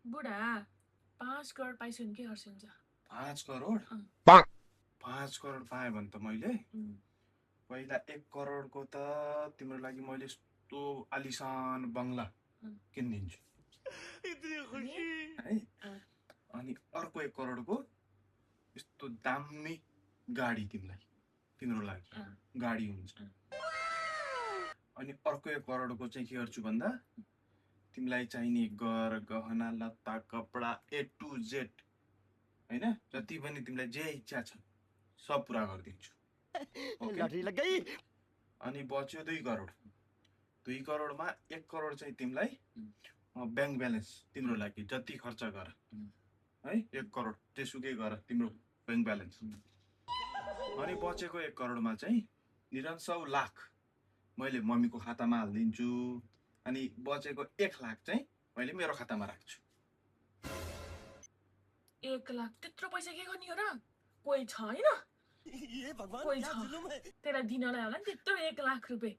बुढा 5 करोड पाइसक्यो भने के खर्च हुन्छ? 5 करोड अँ। 5 करोड पाएँ भने त मैले पहिला 1 करोडको त तिम्रो लागि मैले यस्तो आलिसान बङ्गला किनिदिन्छु है। अनि अर्को 1 करोडको यस्तो दामी गाडी तिम्रो लागि गाडी हुन्छ। अनि अर्को 1 करोडको चाहिँ के गर्छु भन्दा तिमीलाई चाहिने घर गहना लत्ता कपडा A to Z हैन, जति पनि तिमीलाई जे इच्छा छ सब पुरा गरिदिन्छु। लटरी लग गई। अनि बच्यो 2 करोड। 2 करोडमा 1 करोड चाहिँ तिमीलाई ब्याङ्क ब्यालेन्स तिम्रो लागि जति खर्च गर है, 1 करोड त्यसुकै गर तिम्रो ब्याङ्क ब्यालेन्स। अनि बचेको 1 करोडमा चाहिँ निरन्सौ लाख मैले मम्मीको खातामा हालिदिन्छु। अनि बचेको 1 लाख चाहिँ मैले मेरो खातामा राख्छु। 1 लाख त्यत्रो पैसा के गर्ने हो र? कोही छ हैन? ये भगवान कोही क्या छ जुलुम है। त्यसलाई दिनलाई होला नि त्यत्रो 1 लाख रुपैयाँ।